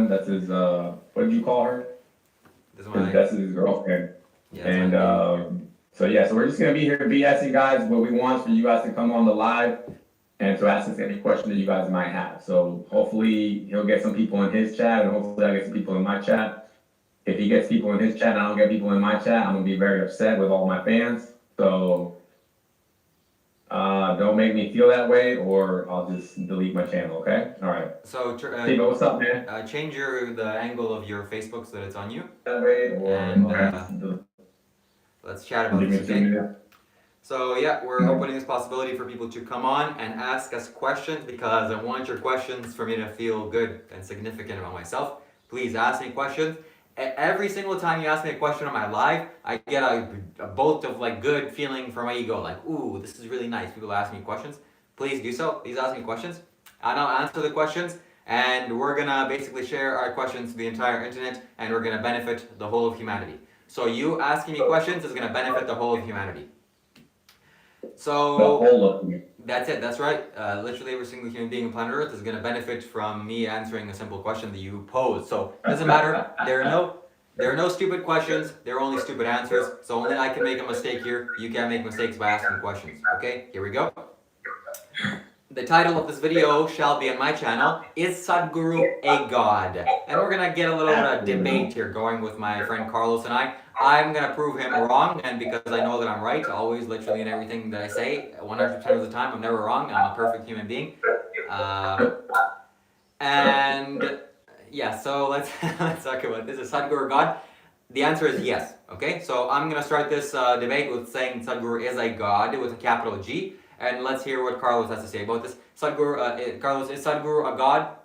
one. That's his, what did you call her? That's his girlfriend. Yeah, and so yeah, so we're just gonna be here BSing guys. What we want is for you guys to come on the live and to ask us any question that you guys might have. So hopefully he'll get some people in his chat, and hopefully I get some people in my chat. If he gets people in his chat and I don't get people in my chat, I'm gonna be very upset with all my fans. So don't make me feel that way, or I'll just delete my channel. Okay? All right. So, Shiva, what's up, man? change the angle of your Facebook so that it's on you. That way, or and let's chat about this, okay? So yeah, we're opening this possibility for people to come on and ask us questions, because I want your questions for me to feel good and significant about myself. Please ask me questions. Every single time you ask me a question on my live, I get a bolt of like good feeling from my ego, like, ooh, this is really nice. People ask me questions. Please do so. Please ask me questions. And I'll answer the questions, and we're gonna basically share our questions to the entire internet, and we're gonna benefit the whole of humanity. So you asking me questions is gonna benefit the whole of humanity. So the whole of you. That's it. That's right. Literally every single human being on planet Earth is going to benefit from me answering a simple question that you pose. So it doesn't matter. There are no stupid questions. There are only stupid answers. So only I can make a mistake here. You can't make mistakes by asking questions. Okay, here we go. The title of this video shall be on my channel, Is Sadhguru a God? And we're going to get a little debate here going with my friend Carlos and I. I'm going to prove him wrong, and because I know that I'm right, always, literally, in everything that I say, 100% of the time, I'm never wrong. I'm a perfect human being. And yeah, so let's talk about this. Is Sadhguru God? The answer is yes. Okay, so I'm going to start this debate with saying Sadhguru is a God with a capital G. And let's hear what Carlos has to say about this. Sadhguru, Carlos, is Sadhguru a God?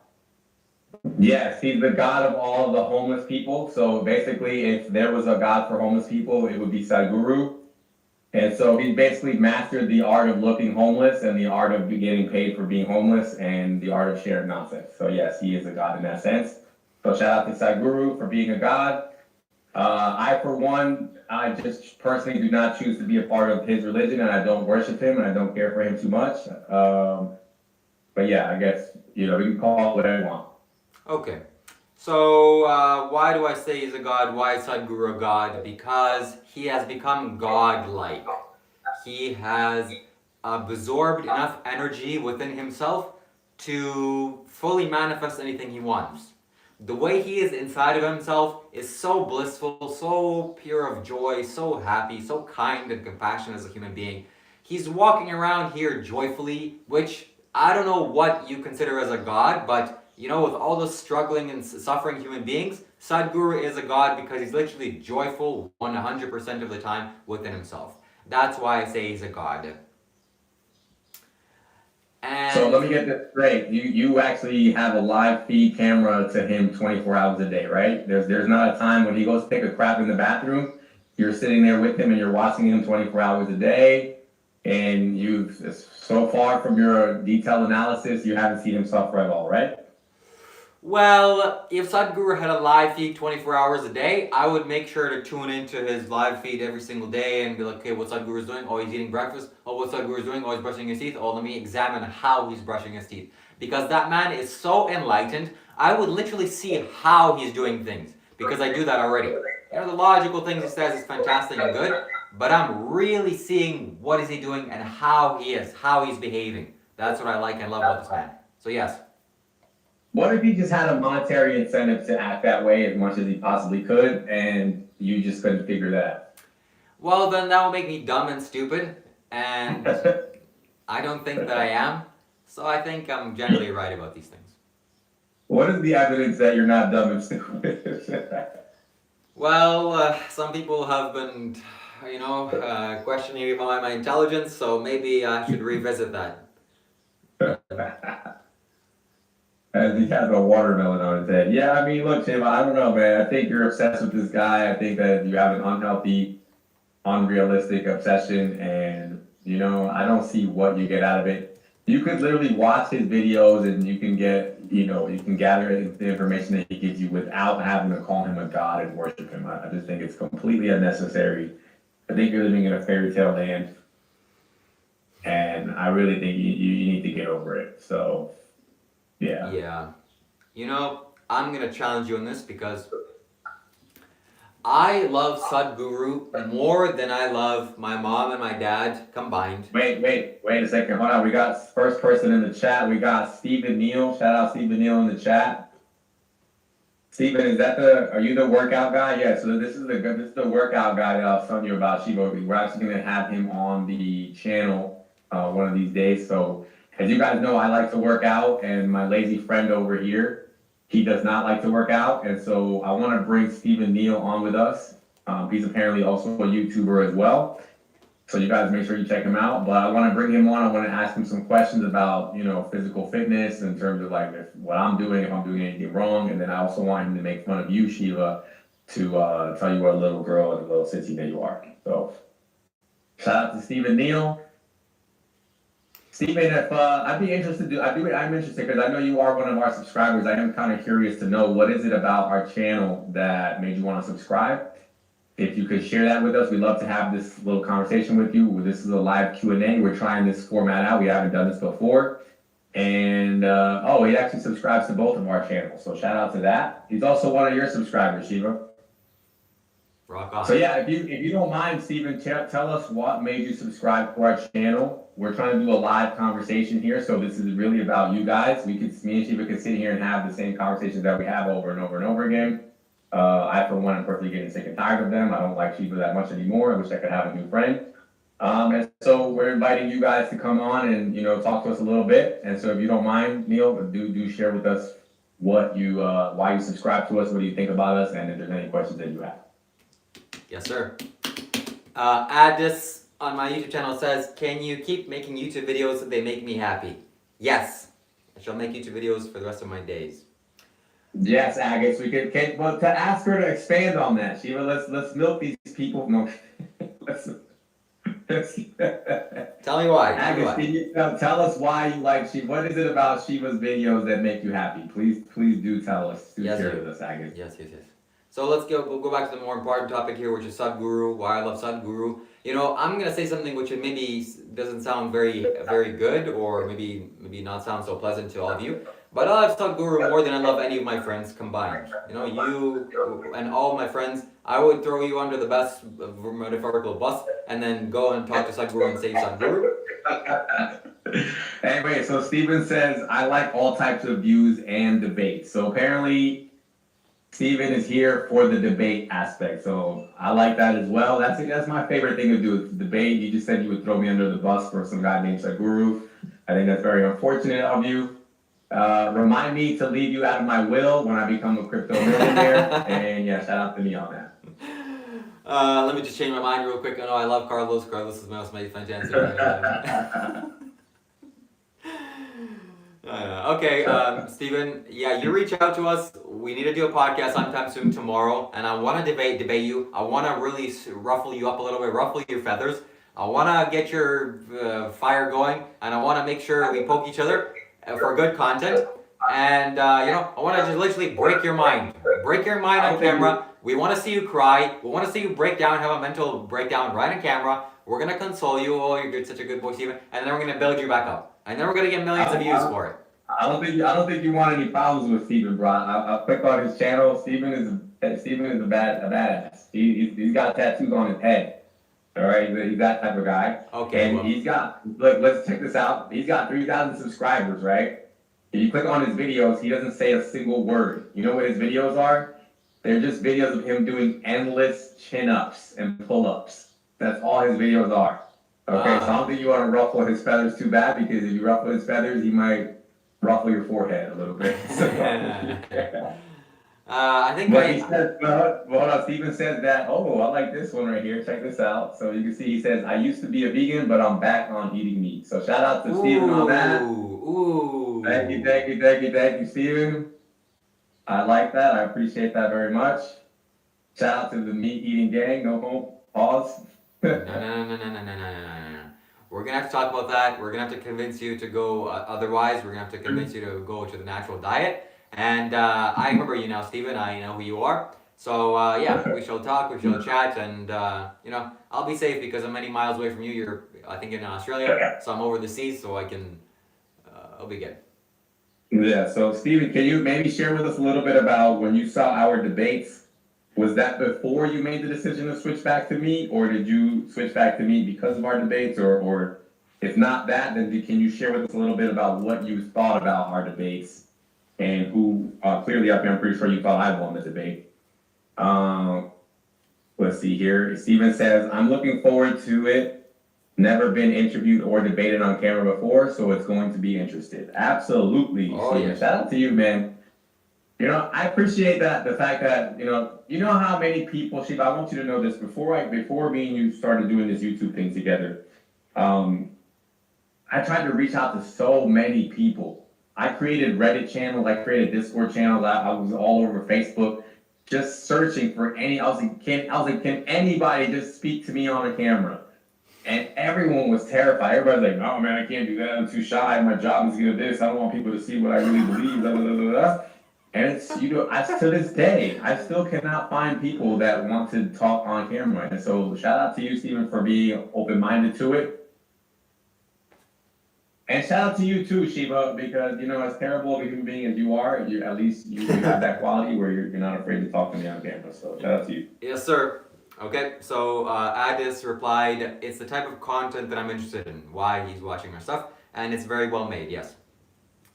Yes, he's the God of all of the homeless people. So basically, if there was a God for homeless people, it would be Sadhguru. And so he basically mastered the art of looking homeless and the art of getting paid for being homeless and the art of sharing nonsense. So yes, he is a God in that sense. So shout out to Sadhguru for being a God. I, for one, I just personally do not choose to be a part of his religion, and I don't worship him, and I don't care for him too much. But yeah, I guess, we can call it whatever you want. Okay. So why do I say he's a God? Why is Sadhguru a God? Because he has become God-like. He has absorbed enough energy within himself to fully manifest anything he wants. The way he is inside of himself is so blissful, so pure of joy, so happy, so kind and compassionate as a human being. He's walking around here joyfully, which I don't know what you consider as a God, but with all the struggling and suffering human beings, Sadhguru is a God because he's literally joyful 100% of the time within himself. That's why I say he's a God. And so let me get this straight. You actually have a live feed camera to him 24 hours a day, right? There's not a time when he goes to take a crap in the bathroom, you're sitting there with him and you're watching him 24 hours a day, and so far from your detailed analysis, you haven't seen him suffer at all, right? Well, if Sadhguru had a live feed 24 hours a day, I would make sure to tune into his live feed every single day and be like, okay, what Sadhguru's doing? Oh, he's eating breakfast. Oh, what Sadhguru's doing? Oh, he's brushing his teeth. Oh, let me examine how he's brushing his teeth. Because that man is so enlightened, I would literally see how he's doing things. Because I do that already. The logical things he says is fantastic and good, but I'm really seeing what is he doing and how he is, how he's behaving. That's what I like and love about this man. So yes. What if he just had a monetary incentive to act that way as much as he possibly could, and you just couldn't figure that out? Well, then that would make me dumb and stupid, and I don't think that I am. So I think I'm generally right about these things. What is the evidence that you're not dumb and stupid? Well, some people have been, questioning my intelligence, so maybe I should revisit that. As he has a watermelon on his head. Yeah, I mean, look, Shiva, I don't know, man. I think you're obsessed with this guy. I think that you have an unhealthy, unrealistic obsession, and, I don't see what you get out of it. You could literally watch his videos, and you can get, you can gather the information that he gives you without having to call him a god and worship him. I just think it's completely unnecessary. I think you're living in a fairy tale land, and I really think you need to get over it. So, yeah. Yeah. I'm gonna challenge you on this because I love Sadhguru more than I love my mom and my dad combined. Wait a second. Hold on. We got first person in the chat. We got Stephen Neal. Shout out Stephen Neal in the chat. Stephen, are you the workout guy? Yeah, so this is the workout guy that I was telling you about, Shiva. We're actually gonna have him on the channel one of these days. So as you guys know, I like to work out, and my lazy friend over here, he does not like to work out, and so I want to bring Stephen Neal on with us. He's apparently also a YouTuber as well. So you guys make sure you check him out. But I want to bring him on. I want to ask him some questions about, physical fitness in terms of like what I'm doing, if I'm doing anything wrong. And then I also want him to make fun of you, Shiva, to tell you what a little girl and a little sissy that you are. So shout out to Stephen Neal. Stephen, if I'm interested because I know you are one of our subscribers. I am kind of curious to know what is it about our channel that made you want to subscribe. If you could share that with us, we'd love to have this little conversation with you. This is a live Q&A. We're trying this format out. We haven't done this before. And, he actually subscribes to both of our channels. So shout out to that. He's also one of your subscribers, Shiva. Rock on. So yeah, if you don't mind, Stephen, tell us what made you subscribe to our channel. We're trying to do a live conversation here. So this is really about you guys. Me and Shiva can sit here and have the same conversations that we have over and over and over again. I, for one, am perfectly getting sick and tired of them. I don't like Shiva that much anymore. I wish I could have a new friend. And so we're inviting you guys to come on and, talk to us a little bit. And so if you don't mind, Neil, do share with us why you subscribe to us, what do you think about us, and if there's any questions that you have. Yes, sir. Addis on my YouTube channel says, can you keep making YouTube videos so they make me happy? Yes. I shall make YouTube videos for the rest of my days. Yes, Agus, we can well, to ask her to expand on that, Shiva, let's milk these people. No, let's tell me why. Agus, can you tell us why you like Shiva? What is it about Shiva's videos that make you happy? Please do tell us. Share with us, Agus. Yes. So we'll go back to the more important topic here, which is Sadhguru, why I love Sadhguru. I'm going to say something which maybe doesn't sound very, very good, or maybe not sound so pleasant to all of you. But I love Sadhguru more than I love any of my friends combined. You and all my friends, I would throw you under the best metaphorical bus and then go and talk to Sadhguru and save Sadhguru. Anyway, so Stephen says, I like all types of views and debates. So apparently, Stephen is here for the debate aspect. So I like that as well. That's my favorite thing to do, is debate. You just said you would throw me under the bus for some guy named Sadhguru. I think that's very unfortunate of you. Remind me to leave you out of my will when I become a crypto millionaire. And yeah, shout out to me on that. Let me just change my mind real quick. I know I love Carlos. Carlos is my fantastic. Okay, Stephen. Yeah, you reach out to us. We need to do a podcast sometime soon tomorrow, and I want to debate you. I want to really ruffle you up a little bit, ruffle your feathers. I want to get your fire going, and I want to make sure we poke each other for good content. And I want to just literally break your mind on camera. We want to see you cry. We want to see you break down, have a mental breakdown right on camera. We're gonna console you. Oh, you're such a good boy, Steven. And then we're gonna build you back up. And then we're gonna get millions of views for it. I don't think you want any problems with Steven, bro. I'll click on his channel. Steven is a badass. He's got tattoos on his head. All right, he's that type of guy. Okay. And he's got, look, let's check this out. He's got 3,000 subscribers, right? If you click on his videos, he doesn't say a single word. You know what his videos are? They're just videos of him doing endless chin-ups and pull-ups. That's all his videos are. Okay, so I don't think you want to ruffle his feathers too bad, because if you ruffle his feathers, he might ruffle your forehead a little bit. I think he says, Steven says that, I like this one right here. Check this out. So you can see he says, I used to be a vegan, but I'm back on eating meat. So shout out to Steven on that. Ooh. Thank you, Steven. I like that. I appreciate that very much. Shout out to the meat eating gang. No homo. Pause. No. We're gonna have to talk about that. We're gonna have to convince you to go otherwise. We're gonna have to convince you to go to the natural diet. And I remember you now, Stephen. I know who you are. So yeah, we shall talk. We shall chat. And I'll be safe because I'm many miles away from you. You're, I think, in Australia. So I'm over the seas, so I can. I'll be good. Yeah, so Stephen, can you maybe share with us a little bit about when you saw our debates? Was that before you made the decision to switch back to me, or did you switch back to me because of our debates, or if not that, then can you share with us a little bit about what you thought about our debates and who clearly up here, I'm pretty sure you thought I won the debate. Um, let's see here. Stephen says, I'm looking forward to it. Never been interviewed or debated on camera before, so it's going to be interesting. Absolutely. Oh, yeah. Shout out to you, man. You know, I appreciate that, the fact that, you know how many people, Shiva, I want you to know this, before me and you started doing this YouTube thing together, I tried to reach out to so many people. I created Reddit channels, I created Discord channels, I was all over Facebook, just searching for I was like, can anybody just speak to me on a camera? And everyone was terrified. Everybody's like, no, man, I can't do that. I'm too shy. My job is good at this. I don't want people to see what I really believe. Blah, blah, blah, blah, blah. And it's, to this day, I still cannot find people that want to talk on camera. And so shout out to you, Stephen, for being open-minded to it. And shout out to you too, Shiva, because, as terrible of a human being as you are, at least you have that quality where you're not afraid to talk to me on camera. So shout out to you. Yes, sir. Okay, so Addis replied, it's the type of content that I'm interested in, why he's watching our stuff, and it's very well made, yes.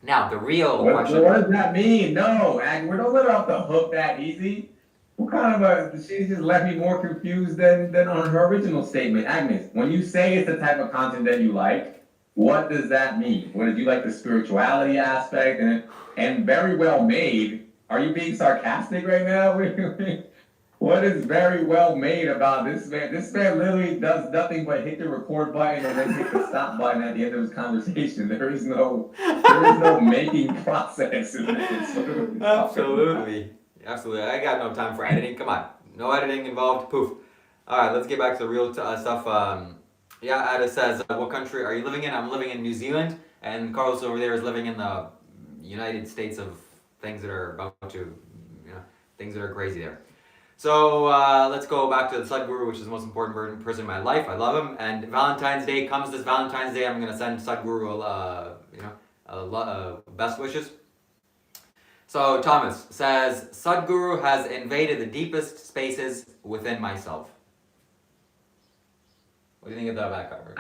Now, the real question... What does that mean? No, we don't let her off the hook that easy. What kind of she just left me more confused than on her original statement. Agnes, when you say it's the type of content that you like, what does that mean? What did you like the spirituality aspect and very well made? Are you being sarcastic right now? What is very well made about this man? This man literally does nothing but hit the record button and then hit the stop button at the end of his conversation. There is no making process in this. Absolutely. Absolutely. I got no time for editing. Come on. No editing involved. Poof. All right, let's get back to the real stuff. Yeah, Ada says, what country are you living in? I'm living in New Zealand, and Carlos over there is living in the United States of things that are about to, things that are crazy there. So let's go back to the Sadhguru, which is the most important person in my life. I love him, and Valentine's Day comes this Valentine's Day. I'm gonna send Sadhguru, best wishes. So Thomas says, Sadhguru has invaded the deepest spaces within myself. What do you think of that back cover?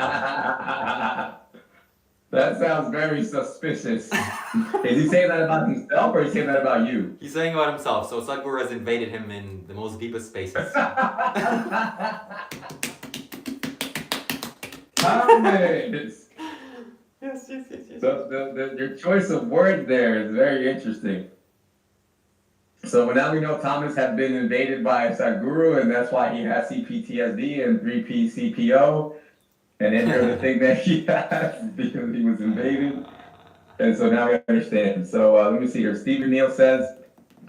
That sounds very suspicious. Is he saying that about himself or is he saying that about you? He's saying about himself. So Sadhguru has invaded him in the most deepest spaces. Thomas! Yes. So your choice of words there is very interesting. So now we know Thomas had been invaded by Sadhguru, and that's why he has CPTSD and 3P CPO. And then there's the thing that he has because he was invaded. And so now we understand. So let me see here. Stephen Neal says,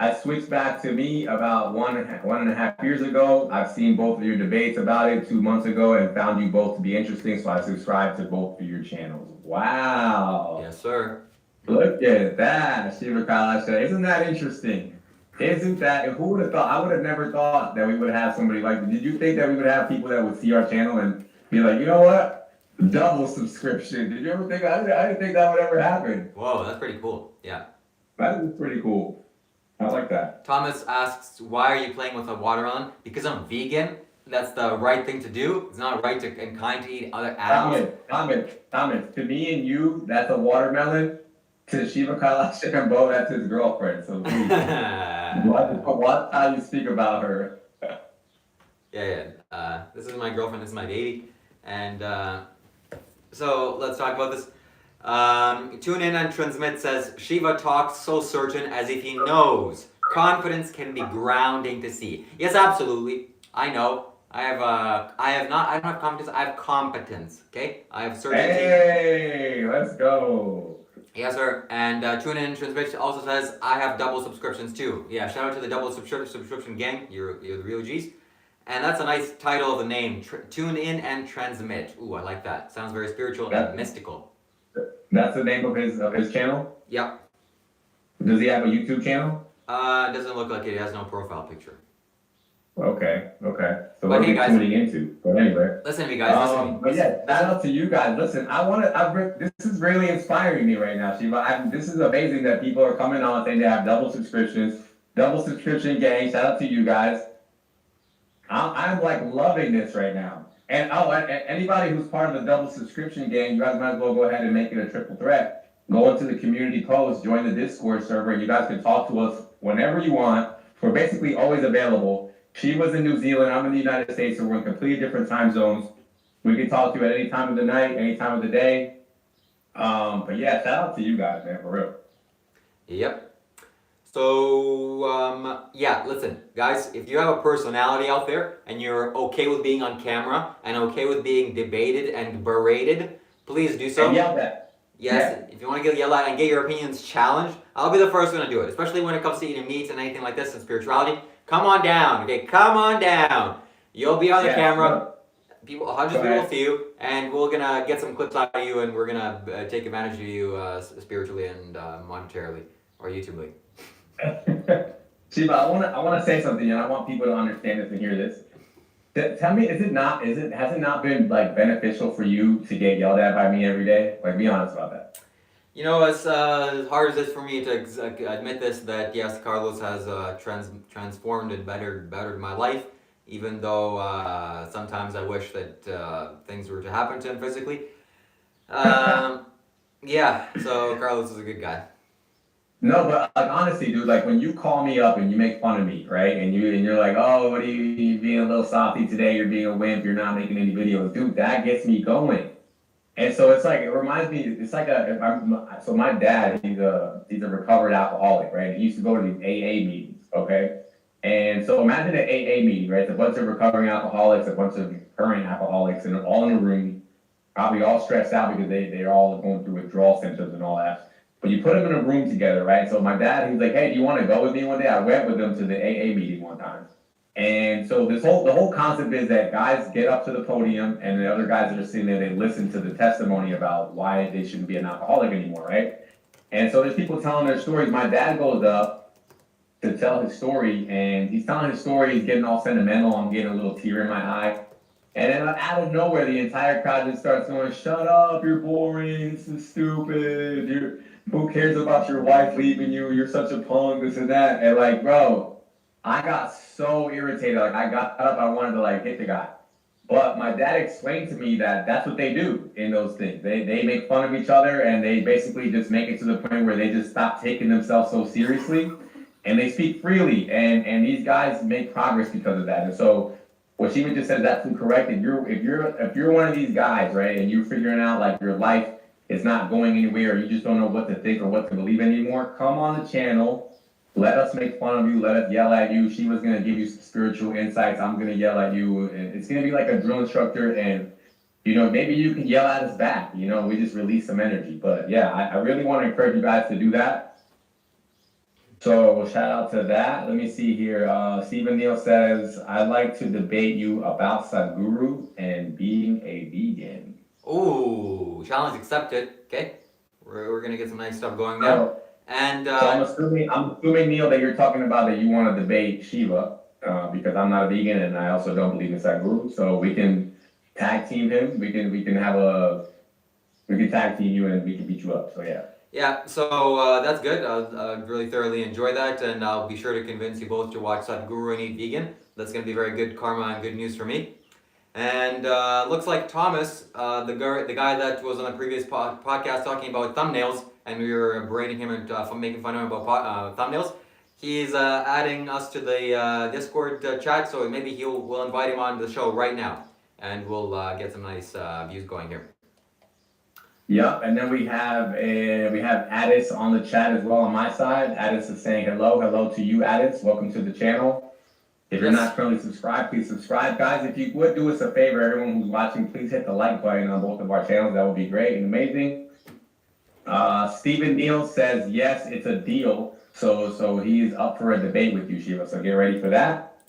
I switched back to me about one and a half years ago. I've seen both of your debates about it 2 months ago and found you both to be interesting. So I subscribed to both of your channels. Wow. Yes, sir. Look at that, Shiva Kailash. Isn't that interesting? Isn't that, who would have thought? I would have never thought that we would have somebody like, did you think that we would have people that would see our channel and be like, you know what? Double subscription. Did you ever think, I didn't think that would ever happen. Whoa, that's pretty cool. Yeah. That is pretty cool. I like that. Thomas asks, why are you playing with a watermelon? Because I'm vegan. That's the right thing to do. It's not right and kind to eat other animals. Thomas, to me and you, that's a watermelon. To Shiva Kailash and Shambho, that's his girlfriend. So please, watch how you speak about her. Yeah. This is my girlfriend. This is my baby. And so let's talk about this. Tune in and transmit says, Shiva talks so certain as if he knows. Confidence can be grounding to see. Yes, absolutely. I know. I don't have confidence. I have competence. Okay. I have certainty. Hey, let's go. Yes, sir. And Tune In Transmit also says, I have double subscriptions too. Yeah, shout out to the double subscription gang. You're the real G's. And that's a nice title of the name. Tune In and Transmit. Ooh, I like that. Sounds very spiritual and mystical. That's the name of his channel? Yep. Does he have a YouTube channel? Doesn't look like it. He has no profile picture. Okay. So what But are hey, we guys, tuning into? But anyway. listen to me, guys. Listen to me. But yeah, shout out to you guys. Listen, this is really inspiring me right now, Shiva. This is amazing that people are coming on saying they have double subscriptions, double subscription gang. Shout out to you guys. I'm like loving this right now. And anybody who's part of the double subscription gang, you guys might as well go ahead and make it a triple threat. Go into the community post, join the Discord server, and you guys can talk to us whenever you want. We're basically always available. She was in New Zealand, I'm in the United States, so we're in completely different time zones. We can talk to you at any time of the night, any time of the day. But yeah, shout out to you guys, man, for real. Yep. So, yeah, listen, guys, if you have a personality out there and you're okay with being on camera and okay with being debated and berated, please do so. And yell that. Yes, if you want to get yelled at and get your opinions challenged, I'll be the first one to do it, especially when it comes to eating meat and anything like this and spirituality. Come on down, okay? Come on down. You'll be on the camera. People, hundreds of people will see you, and we're gonna get some clips out of you, and we're gonna take advantage of you spiritually and monetarily or YouTubely. Shiva, I wanna say something, and I want people to understand this and hear this. Tell me, has it not been like beneficial for you to get yelled at by me every day? Like, be honest about that. You know, as hard as it is for me to admit this, that yes, Carlos has transformed and bettered my life. Even though sometimes I wish that things were to happen to him physically. Yeah, so Carlos is a good guy. No, but like honestly, dude, like when you call me up and you make fun of me, right? And you're like, oh, what are you being a little softy today? You're being a wimp. You're not making any videos, dude. That gets me going. And so it's like it reminds me. It's like so my dad, he's a recovered alcoholic, right? He used to go to these AA meetings, okay? And so imagine an AA meeting, right? It's a bunch of recovering alcoholics, a bunch of current alcoholics, and they're all in a room, probably all stressed out because they're all going through withdrawal symptoms and all that. But you put them in a room together, right? So my dad, he's like, hey, do you want to go with me one day? I went with them to the AA meeting one time. And so the whole concept is that guys get up to the podium and the other guys that are sitting there, they listen to the testimony about why they shouldn't be an alcoholic anymore, right? And so there's people telling their stories. My dad goes up to tell his story, and he's telling his story, he's getting all sentimental, I'm getting a little tear in my eye. And then out of nowhere, the entire crowd just starts going, shut up, you're boring, this is stupid, who cares about your wife leaving you, you're such a punk, this and that. And like, bro, I got so irritated, like I got up, I wanted to like hit the guy. But my dad explained to me that that's what they do in those things. They make fun of each other, and they basically just make it to the point where they just stop taking themselves so seriously. And they speak freely, and these guys make progress because of that. And so what Shiva just said is absolutely correct. If you're one of these guys, right, and you're figuring out like your life is not going anywhere, or you just don't know what to think or what to believe anymore, come on the channel. Let us make fun of you. Let us yell at you. Shiva's gonna give you some spiritual insights. I'm gonna yell at you. And it's gonna be like a drill instructor, and maybe you can yell at us back. We just release some energy. But yeah, I really want to encourage you guys to do that. So shout out to that. Let me see here. Stephen Neal says, I'd like to debate you about Sadhguru and being a vegan. Ooh, challenge accepted. Okay, we're gonna get some nice stuff going there. And so I'm assuming, Neil, that you're talking about that you want to debate Shiva because I'm not a vegan and I also don't believe in Sadhguru. So we can tag team him. We can tag team you and we can beat you up. So yeah. Yeah, so that's good. I really thoroughly enjoy that, and I'll be sure to convince you both to watch Sadhguru and eat vegan. That's going to be very good karma and good news for me. And looks like Thomas, the guy that was on the previous podcast talking about thumbnails, and we were berating him and making fun of him about thumbnails, he's adding us to the Discord chat, so maybe we'll invite him on the show right now, and we'll get some nice views going here. Yep, and then we have Addis on the chat as well on my side. Addis is saying hello to you, Addis. Welcome to the channel. If you're not currently subscribed, please subscribe, guys. If you would do us a favor, everyone who's watching, please hit the like button on both of our channels. That would be great and amazing. Stephen Neal says yes, it's a deal. So he's up for a debate with you, Shiva. So get ready for that.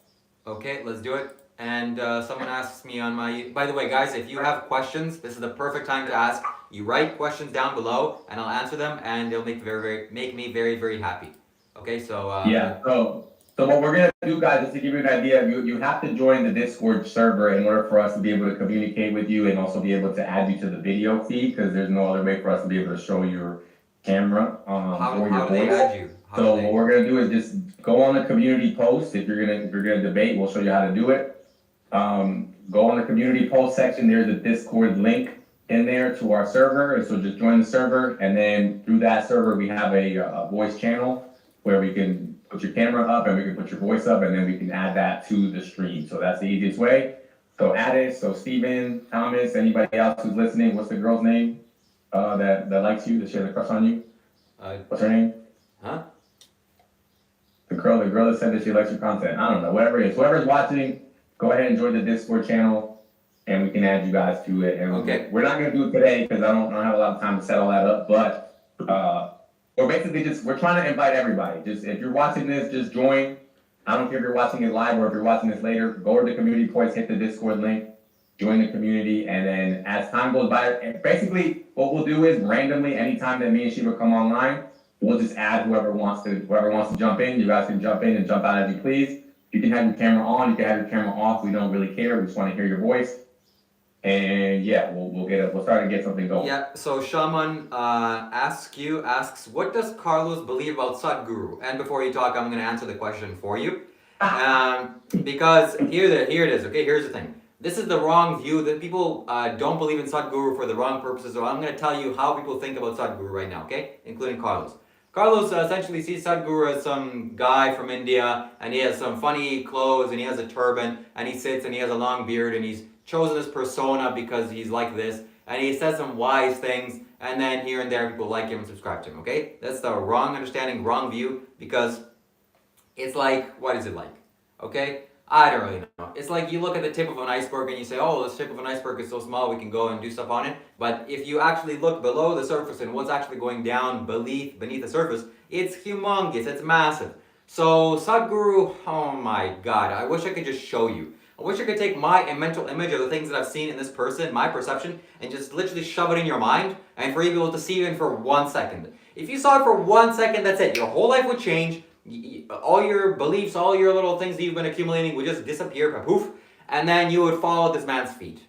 Okay, let's do it. And someone asks me on my. By the way, guys, if you have questions, this is the perfect time to ask. You write questions down below, and I'll answer them, and it'll make me very, very happy. Okay, so yeah. So So what we're gonna do, guys, just to give you an idea, you have to join the Discord server in order for us to be able to communicate with you and also be able to add you to the video feed, because there's no other way for us to be able to show your camera or your How do they voice. add you? So what we're gonna do is just go on the community post. If you're gonna debate, we'll show you how to do it. Go on the community post section. There's a Discord link in there to our server, and so just join the server, and then through that server we have a voice channel where we can put your camera up and we can put your voice up, and then we can add that to the stream. So that's the easiest way. So Addis, so Steven, Thomas, anybody else who's listening, what's the girl's name that likes you, that she has a crush on you? What's her name? Huh? The girl that said that she likes your content. I don't know, whatever it is. Whoever's watching, go ahead and join the Discord channel, and we can add you guys to it. And Okay. we're not gonna do it today because I don't have a lot of time to set all that up. But we're basically we're trying to invite everybody. Just if you're watching this, just join. I don't care if you're watching it live or if you're watching this later. Go to the community points, hit the Discord link, join the community, and then as time goes by, and basically what we'll do is randomly, anytime that me and Shiva come online, we'll just add whoever wants to jump in. You guys can jump in and jump out as you please. You can have your camera on, you can have your camera off. We don't really care. We just want to hear your voice. And yeah, we'll start to get something going. Yeah, so Shaman asks, what does Carlos believe about Sadhguru? And before you talk, I'm going to answer the question for you. Because here it is, okay? Here's the thing. This is the wrong view that people don't believe in Sadhguru for the wrong purposes. So I'm going to tell you how people think about Sadhguru right now, okay? Including Carlos. Carlos essentially sees Sadhguru as some guy from India, and he has some funny clothes, and he has a turban, and he sits and he has a long beard, and he's chosen this persona because he's like this, and he says some wise things, and then here and there people like him and subscribe to him, okay? That's the wrong understanding, wrong view, because it's like, what is it like? Okay? I don't really know. It's like you look at the tip of an iceberg and you say, oh, this tip of an iceberg is so small we can go and do stuff on it. But if you actually look below the surface and what's actually going down beneath the surface, it's humongous, it's massive. So Sadhguru, oh my God, I wish I could just show you. I wish I could take my mental image of the things that I've seen in this person, my perception, and just literally shove it in your mind, and for you to be able to see it in for 1 second. If you saw it for 1 second, that's it. Your whole life would change. All your beliefs, all your little things that you've been accumulating would just disappear, poof, and then you would follow this man's feet.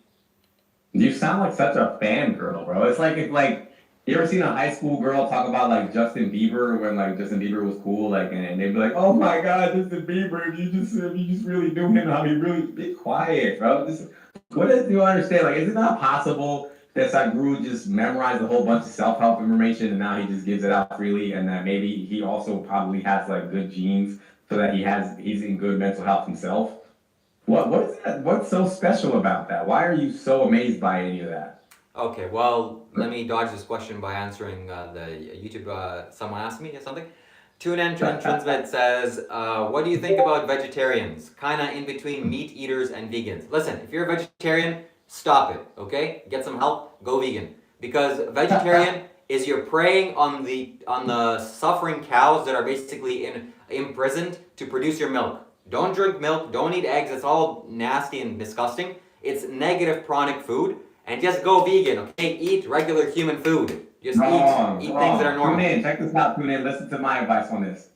You sound like such a fangirl, bro. It's like you ever seen a high school girl talk about like Justin Bieber when like Justin Bieber was cool, like, and they'd be like, "Oh my God, Justin Bieber! If you just really knew him, how he really be quiet, bro." What do you understand? Like, is it not possible that Sadhguru just memorized a whole bunch of self-help information and now he just gives it out freely, and that maybe he also probably has like good genes so that he's in good mental health himself? What is that? What's so special about that? Why are you so amazed by any of that? Okay, well, let me dodge this question by answering the YouTube, someone asked me or something. Tune Transmit says, what do you think about vegetarians? Kinda in between meat eaters and vegans. Listen, if you're a vegetarian, stop it, okay? Get some help, go vegan. Because vegetarian is you're preying on the suffering cows that are basically imprisoned to produce your milk. Don't drink milk, don't eat eggs, it's all nasty and disgusting. It's negative pranic food. And just go vegan, okay? Eat regular human food. Just eat things that are normal. Tune in, check this out, tune in, listen to my advice on this.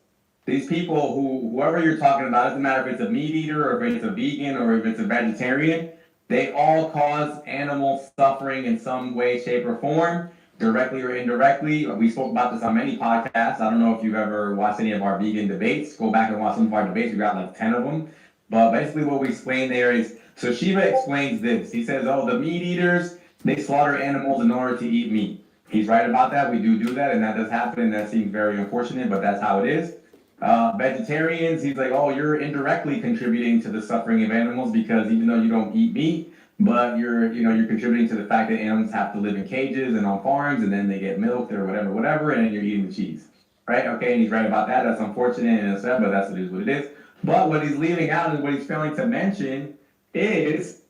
These people whoever you're talking about, doesn't matter if it's a meat eater or if it's a vegan or if it's a vegetarian, they all cause animal suffering in some way, shape, or form, directly or indirectly. We spoke about this on many podcasts. I don't know if you've ever watched any of our vegan debates. Go back and watch some of our debates. We got like 10 of them. But basically what we explain there is, so Shiva explains this. He says, oh, the meat eaters, they slaughter animals in order to eat meat. He's right about that. We do that, and that does happen, and that seems very unfortunate, but that's how it is. Vegetarians, he's like, oh, you're indirectly contributing to the suffering of animals because even though you don't eat meat, but you're contributing to the fact that animals have to live in cages and on farms, and then they get milked or whatever, and then you're eating the cheese. Right? Okay, and he's right about that. That's unfortunate and sad, but that's what it is. But what he's leaving out and what he's failing to mention is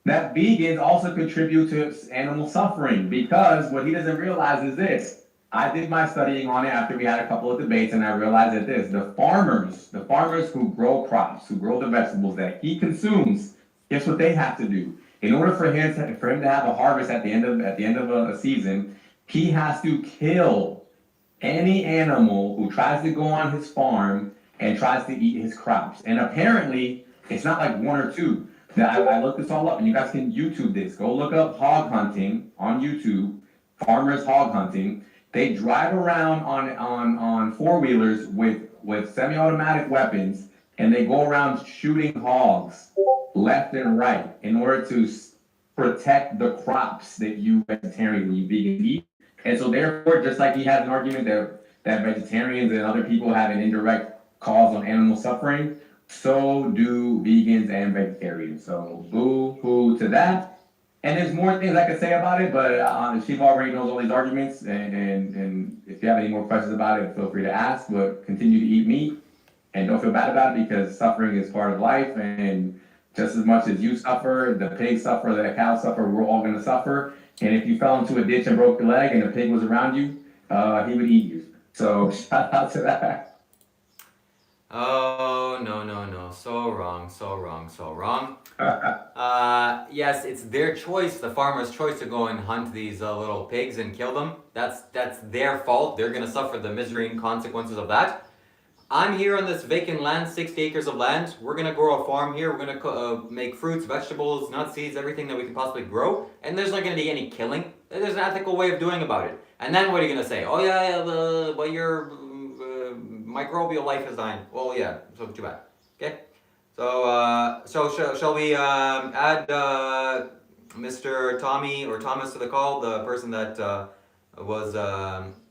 that vegans also contribute to animal suffering, because what he doesn't realize is this. I did my studying on it after we had a couple of debates, and I realized that the farmers who grow crops, who grow the vegetables that he consumes, guess what they have to do? In order for him to have a harvest at the end of a season, he has to kill any animal who tries to go on his farm and tries to eat his crops. And apparently, it's not like one or two. I looked this all up, and you guys can YouTube this. Go look up hog hunting on YouTube, farmers hog hunting. They drive around on four-wheelers with semi-automatic weapons, and they go around shooting hogs left and right in order to protect the crops that you vegetarian, you vegan eat. And so therefore, just like he has an argument that vegetarians and other people have an indirect cause on animal suffering, so do vegans and vegetarians. So boo-hoo to that. And there's more things I could say about it, but Shiva already knows all these arguments, and if you have any more questions about it, feel free to ask, but continue to eat meat, and don't feel bad about it, because suffering is part of life, and just as much as you suffer, the pigs suffer, the cows suffer, we're all gonna suffer, and if you fell into a ditch and broke your leg and the pig was around you, he would eat you. So shout out to that. Oh, no. So wrong. Yes, it's their choice, the farmer's choice, to go and hunt these little pigs and kill them. That's their fault. They're going to suffer the misery and consequences of that. I'm here on this vacant land, 60 acres of land. We're going to grow a farm here. We're going to make fruits, vegetables, nuts, seeds, everything that we can possibly grow. And there's not going to be any killing. There's an ethical way of doing about it. And then what are you going to say? Oh, yeah, but your microbial life is dying. Well, yeah, so too bad. Okay? So, shall we add Mr. Tommy or Thomas to the call, the person that was,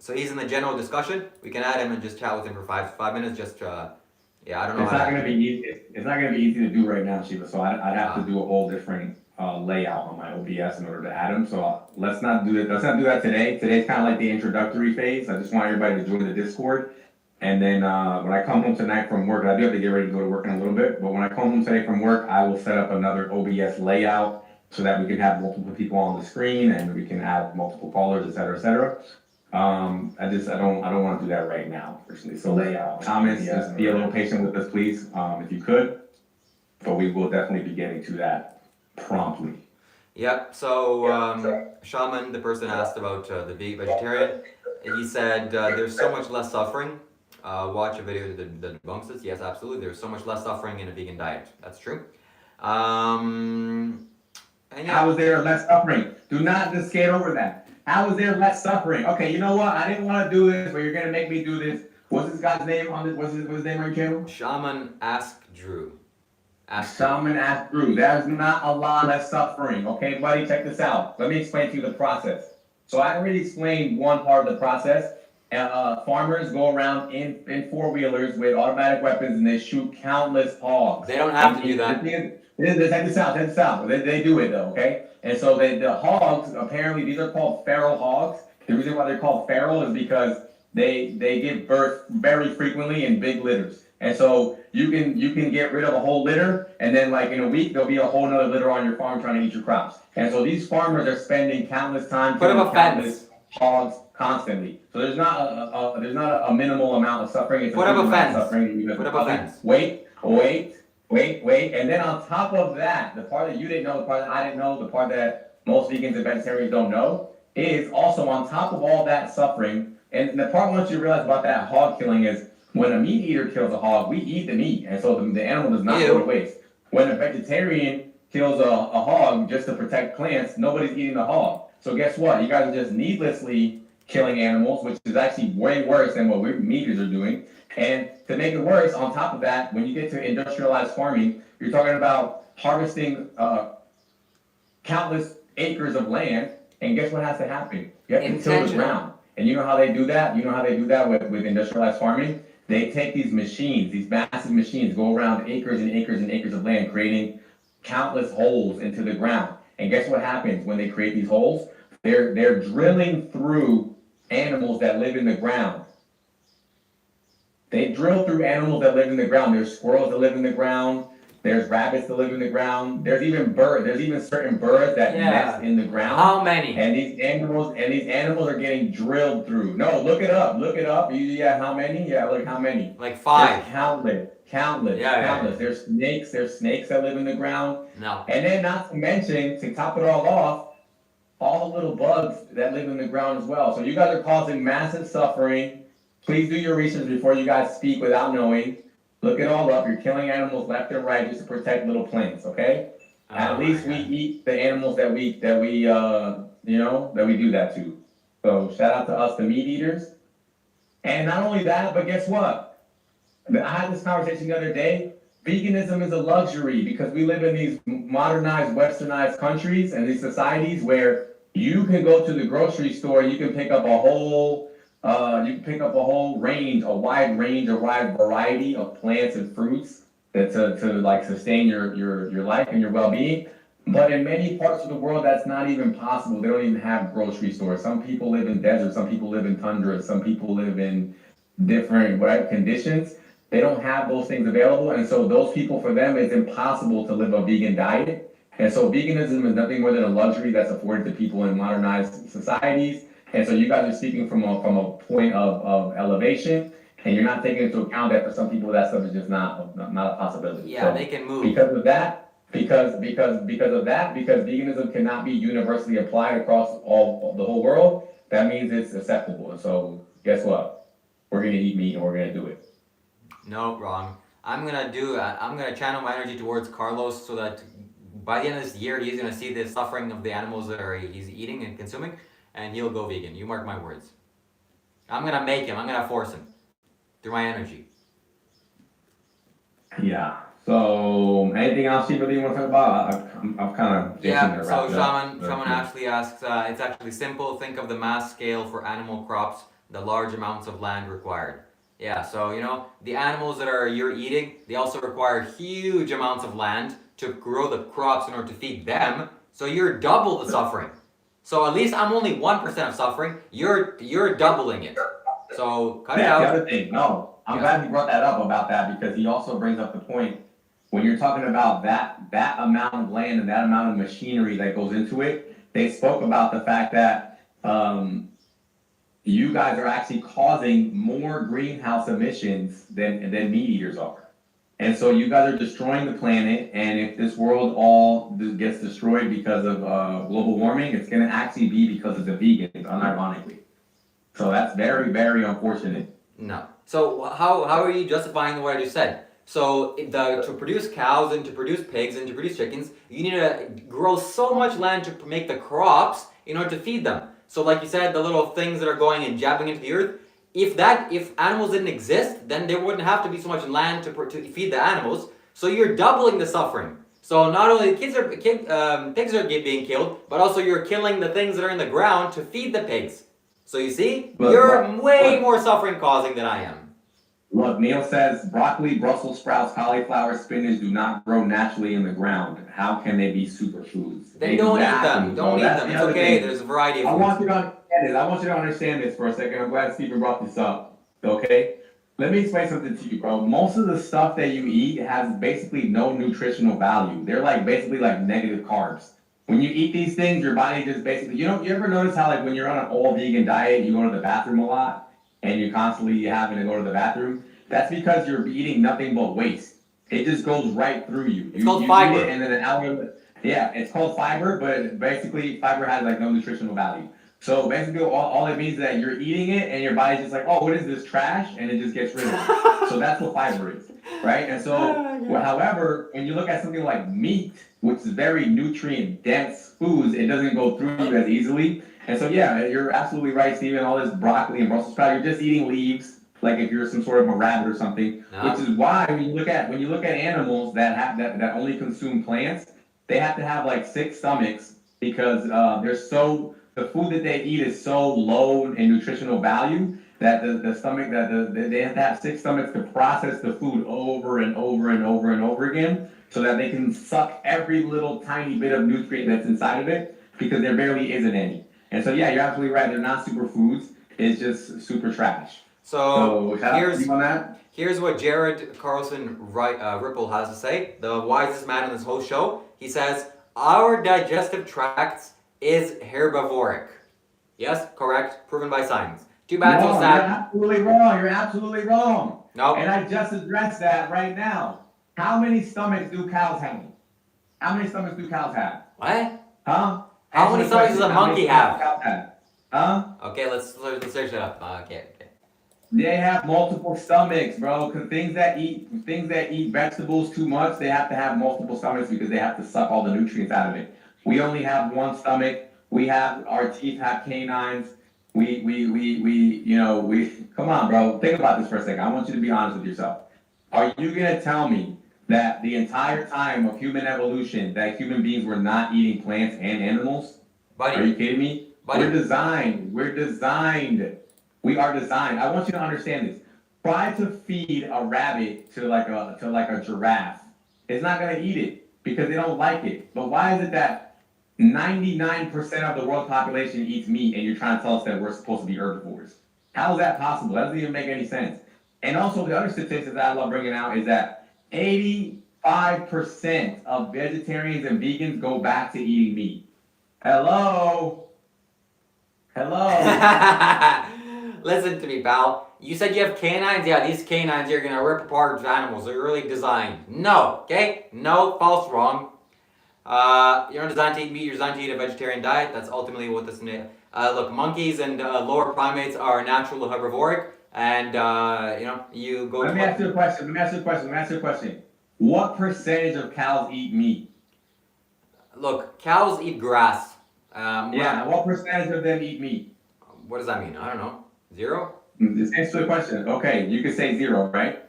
so he's in the general discussion. We can add him and just chat with him for five minutes. Just, yeah, I don't know. It's not going to be easy. It's not going to be easy to do right now, Shiva. So I'd have to do a whole different layout on my OBS in order to add him. So let's not do it. Let's not do that today. Today's kind of like the introductory phase. I just want everybody to join the Discord. And then when I come home tonight from work, I do have to get ready to go to work in a little bit, but when I come home today from work, I will set up another OBS layout so that we can have multiple people on the screen and we can have multiple callers, et cetera, et cetera. I don't want to do that right now, personally. So layout. Thomas, just be a little patient with us, please, if you could. But we will definitely be getting to that promptly. Yep. So Shaman, the person asked about the vegetarian, he said there's so much less suffering. Watch a video that debunks this. Yes, absolutely. There's so much less suffering in a vegan diet. That's true. And yeah. How is there less suffering? Do not just skate over that. How is there less suffering? Okay, you know what? I didn't want to do this, but you're gonna make me do this. What's this guy's name on this? What's his name on your channel? Shaman Ask Drew. Shaman Ask Drew. There's not a lot less suffering. Okay, buddy, check this out. Let me explain to you the process. So I already explained one part of the process. Farmers go around in four-wheelers with automatic weapons and they shoot countless hogs. They don't have to do that. Check this out. They do it though, okay? And so the hogs, apparently these are called feral hogs. The reason why they're called feral is because they give birth very frequently in big litters. And so you can get rid of a whole litter, and then like in a week there'll be a whole nother litter on your farm trying to eat your crops. And so these farmers are spending countless time killing countless hogs constantly. So there's not a minimal amount of suffering. It's a amount of suffering. What about fence? Wait, and then on top of that, the part that you didn't know, the part that I didn't know, the part that most vegans and vegetarians don't know, is also on top of all that suffering. And the part once you realize about that hog killing is when a meat eater kills a hog, we eat the meat, and so the animal does not go to waste. When a vegetarian kills a hog just to protect plants, nobody's eating the hog. So guess what? You guys are just needlessly killing animals, which is actually way worse than what we meat eaters are doing. And to make it worse, on top of that, when you get to industrialized farming, you're talking about harvesting countless acres of land, and guess what has to happen? You have to till the ground. And you know how they do that? You know how they do that with industrialized farming? They take these machines, these massive machines, go around acres and acres and acres of land, creating countless holes into the ground. And guess what happens when they create these holes? They're drilling through animals that live in the ground. They drill through animals that live in the ground. There's squirrels that live in the ground. There's rabbits that live in the ground. There's even birds. There's even certain birds that nest in the ground. How many? And these animals are getting drilled through. No, look it up. How many? Yeah, look how many. Like 5. There's countless. Yeah. There's snakes that live in the ground. No. And then not to mention, to top it all off, all the little bugs that live in the ground as well. So you guys are causing massive suffering. Please do your research before you guys speak without knowing. Look it all up. You're killing animals left and right just to protect little plants, okay? At Oh my least we god. eat the animals that we do that to. So shout out to us, the meat eaters. And not only that, but guess what? I had this conversation the other day. Veganism is a luxury because we live in these modernized, westernized countries and these societies where you can go to the grocery store, you can pick up a whole range, a wide variety of plants and fruits that to like sustain your life and your well-being. But in many parts of the world, that's not even possible. They don't even have grocery stores. Some people live in deserts, some people live in tundra, some people live in different conditions. They don't have those things available, and so those people, for them, it's impossible to live a vegan diet. And so veganism is nothing more than a luxury that's afforded to people in modernized societies. And so you guys are speaking from a point of elevation, and you're not taking into account that for some people that stuff is just not a possibility. Yeah, So they can move. because of that, because veganism cannot be universally applied across all the whole world, that means it's acceptable. And so guess what? We're gonna eat meat and we're gonna do it. No, wrong. I'm gonna channel my energy towards Carlos so that by the end of this year he's gonna see the suffering of the animals that he's eating and consuming, and he'll go vegan. You mark my words. I'm gonna force him through my energy. Yeah. So anything else you really want to talk about? I'm kind of Yeah, so Shaman actually asks, it's actually simple. Think of the mass scale for animal crops, the large amounts of land required. Yeah, so the animals that you're eating, they also require huge amounts of land to grow the crops in order to feed them. So you're double the suffering. So at least I'm only 1% of suffering. You're doubling it. So cut it out. That's the other thing. No, I'm glad you brought that up about that because he also brings up the point when you're talking about that amount of land and that amount of machinery that goes into it. They spoke about the fact that you guys are actually causing more greenhouse emissions than meat eaters are. And so you guys are destroying the planet, and if this world all gets destroyed because of global warming, it's going to actually be because of the vegans, unironically. So that's very, very unfortunate. No. So how are you justifying what I just said? So to produce cows and to produce pigs and to produce chickens, you need to grow so much land to make the crops in order to feed them. So like you said, the little things that are going and jabbing into the earth, if animals didn't exist, then there wouldn't have to be so much land to feed the animals. So you're doubling the suffering. So not only pigs are being killed, but also you're killing the things that are in the ground to feed the pigs. So you see, you're way more suffering causing than I am. Look, Neil says broccoli, Brussels sprouts, cauliflower, spinach do not grow naturally in the ground. How can they be superfoods? Then don't eat them. Don't eat them. It's okay. There's a variety of foods. I want you to understand this for a second. I'm glad Stephen brought this up. Okay? Let me explain something to you, bro. Most of the stuff that you eat has basically no nutritional value. They're basically like negative carbs. When you eat these things, your body just basically, you ever notice how when you're on an all vegan diet, you go to the bathroom a lot? And you're constantly having to go to the bathroom, that's because you're eating nothing but waste. It just goes right through you. It's called fiber. Eat it and then it's called fiber, but basically fiber has no nutritional value. So basically all it means is that you're eating it and your body's just like, oh, what is this trash? And it just gets rid of it. So that's what fiber is, right? And so, however, when you look at something like meat, which is very nutrient dense foods, it doesn't go through you as easily. And so, yeah, you're absolutely right, Stephen. All this broccoli and Brussels sprouts, you're just eating leaves, like if you're some sort of a rabbit or something. No. Which is why when you look at animals that only consume plants, they have to have 6 stomachs because the food that they eat is so low in nutritional value that the stomach they have to have 6 stomachs to process the food over and over and over and over again, so that they can suck every little tiny bit of nutrient that's inside of it because there barely isn't any. And so, yeah, you're absolutely right. They're not superfoods. It's just super trash. So here's what Jared Carlson Ripple has to say, the wisest man on this whole show. He says, our digestive tract is herbivoric. Yes, correct. Proven by science. Too bad, so sad. You're absolutely wrong. No. And I just addressed that right now. How many stomachs do cows have? What? Huh? How many stomachs does a monkey have? Huh? Okay, let's search it up. Okay. They have multiple stomachs, bro. Because things that eat vegetables too much, they have to have multiple stomachs because they have to suck all the nutrients out of it. We only have one stomach. Our teeth have canines. We come on, bro. Think about this for a second. I want you to be honest with yourself. Are you gonna tell me that the entire time of human evolution, that human beings were not eating plants and animals? Are Buddy, you kidding me? buddy. We're designed. We are designed. I want you to understand this. Try to feed a rabbit to like a giraffe. It's not gonna eat it because they don't like it. But why is it that 99% of the world population eats meat and you're trying to tell us that we're supposed to be herbivores? How is that possible? That doesn't even make any sense. And also the other statistics that I love bringing out is that 85% of vegetarians and vegans go back to eating meat. Hello? Listen to me, pal. You said you have canines? Yeah, these canines are gonna rip apart animals. They're really designed. No, okay? No, false, wrong. You're not designed to eat meat, you're designed to eat a vegetarian diet. That's ultimately what this is. Look, monkeys and lower primates are natural herbivoric, and you go Let me ask you a question. What percentage of cows eat meat? Look, cows eat grass. What percentage of them eat meat? What does that mean? I don't know. 0? Just answer the question. Okay, you could say 0, right?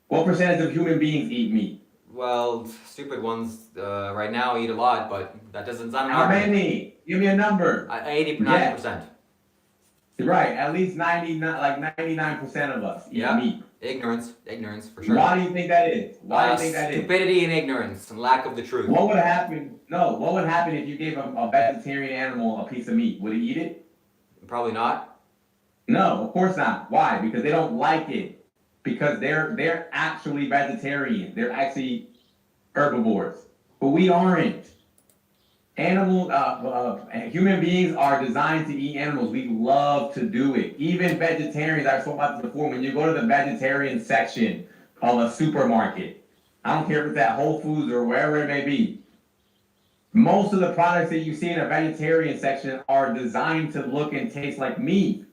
What percentage of human beings eat meat? Well, stupid ones right now eat a lot, but that doesn't sound. How many? Give me a number. 80%. Right, at least 99% of us eat meat. Ignorance for sure. Why do you think that is? Stupidity and ignorance and lack of the truth. What would happen? No, what would happen if you gave a vegetarian animal a piece of meat? Would it eat it? Probably not. No, of course not. Why? Because they don't like it. Because they're actually vegetarian. They're actually herbivores. But we aren't. Human beings are designed to eat animals. We love to do it. Even vegetarians, I spoke about this before, when you go to the vegetarian section of a supermarket, I don't care if it's at Whole Foods or wherever it may be, most of the products that you see in a vegetarian section are designed to look and taste like meat.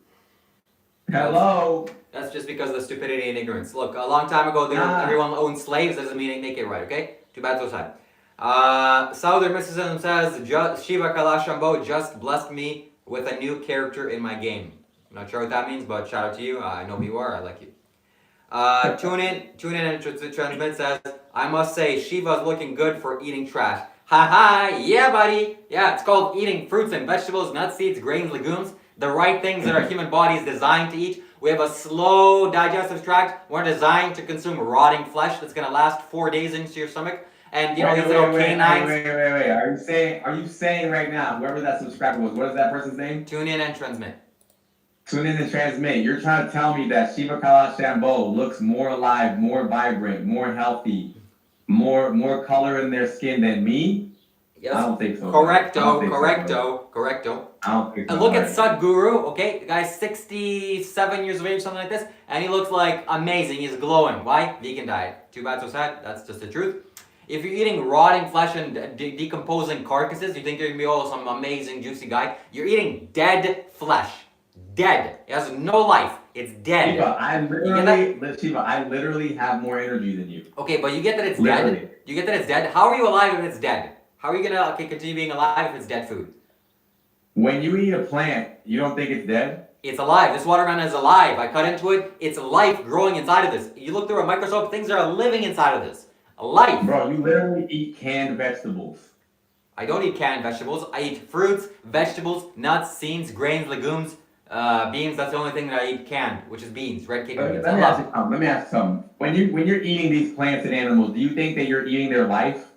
Hello? That's just because of the stupidity and ignorance. Look, a long time ago, everyone owned slaves. Doesn't mean they make it right, okay? Too bad, so sad. Southern Mysticism says, Shiva, Kailash, Shambho just blessed me with a new character in my game. I'm not sure what that means, but shout out to you. I know who you are. I like you. Tune in and transmit says, I must say, Shiva's looking good for eating trash. Ha ha, yeah, buddy. Yeah, it's called eating fruits and vegetables, nuts, seeds, grains, legumes, the right things that our human body is designed to eat. We have a slow digestive tract. We're designed to consume rotting flesh that's going to last 4 days into your stomach. And these little canines. Wait. Are you saying right now, whoever that subscriber was, what is that person's name? Tune in and transmit. Tune in and transmit. You're trying to tell me that Shiva, Kailash, Shambho looks more alive, more vibrant, more healthy, more color in their skin than me? Yes. I don't think so. Correcto. I don't think so. And look at Sadhguru, okay? The guy's 67 years of age, something like this, and he looks like amazing. He's glowing. Why? Vegan diet. Too bad, so sad. That's just the truth. If you're eating rotting flesh and decomposing carcasses, you think you're going to be some amazing, juicy guy. You're eating dead flesh. Dead. It has no life. It's dead. Shiva, I literally have more energy than you. Okay, but you get that it's dead? You get that it's dead? How are you alive if it's dead? How are you going to continue being alive if it's dead food? When you eat a plant, you don't think it's dead? It's alive. This watermelon is alive. I cut into it. It's life growing inside of this. You look through a microscope, things are living inside of this. Life. Bro, you literally eat canned vegetables. I don't eat canned vegetables. I eat fruits, vegetables, nuts, seeds, grains, legumes, beans. That's the only thing that I eat canned, which is beans, red kidney beans. Let me ask you something. When you're eating these plants and animals, do you think that you're eating their life?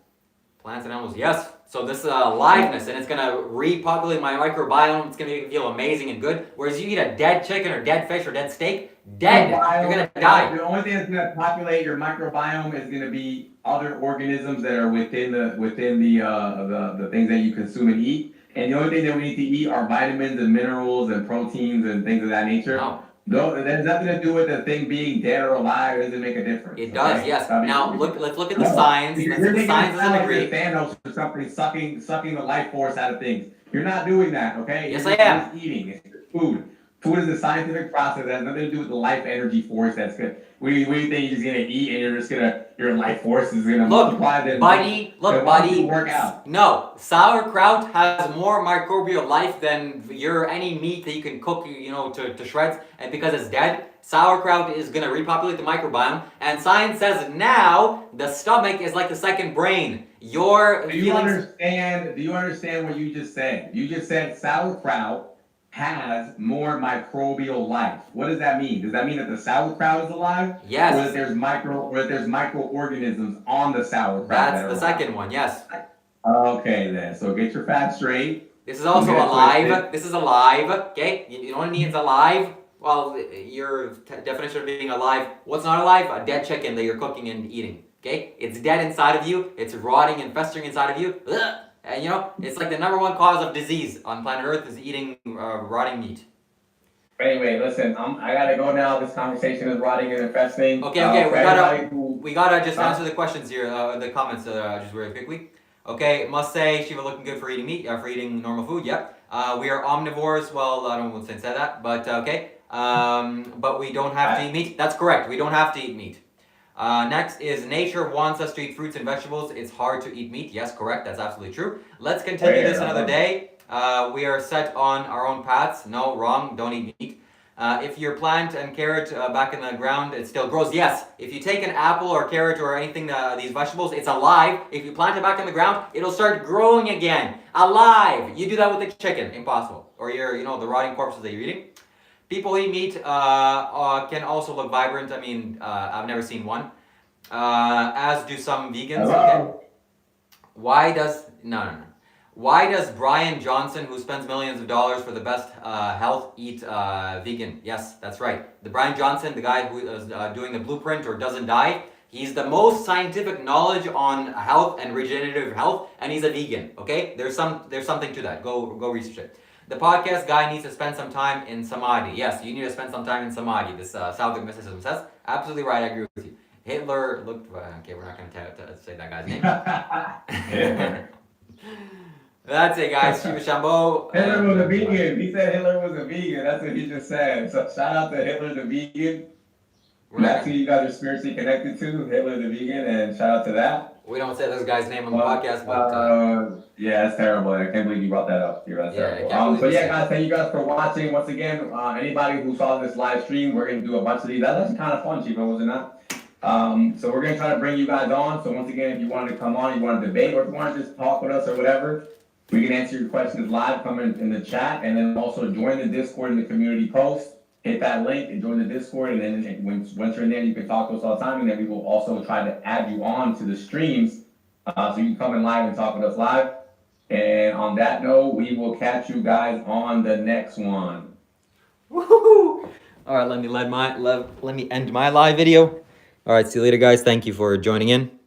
Plants and animals, yes. So this aliveness, and it's gonna repopulate my microbiome. It's gonna make me feel amazing and good. Whereas you eat a dead chicken or dead fish or dead steak, dead. You're gonna die. The only thing that's gonna populate your microbiome is gonna be other organisms that are within the things that you consume and eat. And the only thing that we need to eat are vitamins and minerals and proteins and things of that nature. No, it has nothing to do with the thing being dead or alive. It doesn't make a difference. It does, okay? Yes. Now let's look at the science. The science doesn't agree. Thanos or something sucking the life force out of things. You're not doing that, okay? Yes, I am. It's eating. It's food. Food is a scientific process that has nothing to do with the life energy force that's good. What do you think you're just gonna eat and you're just gonna, your life force is gonna multiply? Look, buddy, Work out. no, sauerkraut has more microbial life than any meat that you can cook, to shreds, and because it's dead, sauerkraut is gonna repopulate the microbiome, and science says now the stomach is like the second brain. Do you understand what you just said? You just said sauerkraut has more microbial life. What does that mean? Does that mean that the sauerkraut is alive? Yes. Or that there's microorganisms on the sauerkraut? That's the second one, yes. Okay then. So get your facts straight. This is also alive. This is alive. Okay? You know what it means alive? Well, your definition of being alive, what's not alive? A dead chicken that you're cooking and eating. Okay? It's dead inside of you. It's rotting and festering inside of you. Ugh. And it's like the number one cause of disease on planet Earth is eating rotting meat. Anyway, listen, I gotta go now. This conversation is rotting and infesting. Okay, we gotta just answer the questions here, the comments, just very quickly. Okay, must say Shiva looking good for eating meat, for eating normal food. Yep. We are omnivores. Well, I don't want to say that, but okay. But we don't have to eat meat. That's correct. We don't have to eat meat. Next is nature wants us to eat fruits and vegetables. It's hard to eat meat. Yes, correct. That's absolutely true. Let's continue this another day. We are set on our own paths. No, wrong. Don't eat meat. If you plant and carrot back in the ground, it still grows. Yes. If you take an apple or carrot or anything, these vegetables, it's alive. If you plant it back in the ground, it'll start growing again. Alive. You do that with the chicken. Impossible. Or the rotting corpses that you're eating. People who eat meat can also look vibrant. I mean, I've never seen one. As do some vegans. Okay. Why does Brian Johnson, who spends millions of dollars for the best health, eat vegan? Yes, that's right. The Brian Johnson, the guy who is doing the blueprint or doesn't die, he's the most scientific knowledge on health and regenerative health, and he's a vegan. Okay, there's something to that. Go research it. The podcast guy needs to spend some time in samadhi. Yes, you need to spend some time in samadhi. This Sadhguru mysticism says. Absolutely right. I agree with you. Hitler looked. Okay, we're not going to say that guy's name. That's it, guys. Shiva Shambho. Hitler was a vegan. He said Hitler was a vegan. That's what he just said. So shout out to Hitler the vegan. That's who you guys are spiritually connected to, Hitler the vegan, and shout out to that. We don't say this guy's name on the podcast, but yeah, it's terrible. I can't believe you brought that up. That's terrible. So yeah, guys, thank you guys for watching. Once again, anybody who saw this live stream, we're gonna do a bunch of these. That's kind of fun, Shiva, was it not? So we're gonna try to bring you guys on. So once again, if you wanted to come on, you want to debate, or if you want to just talk with us or whatever, we can answer your questions live. Come in the chat, and then also join the Discord in the community post. Hit that link and join the Discord, and then once you're in there, you can talk to us all the time, and then we will also try to add you on to the streams, so you can come in live and talk with us live. And on that note, we will catch you guys on the next one. Woohoo! All right, let me end my live video. All right, see you later, guys. Thank you for joining in.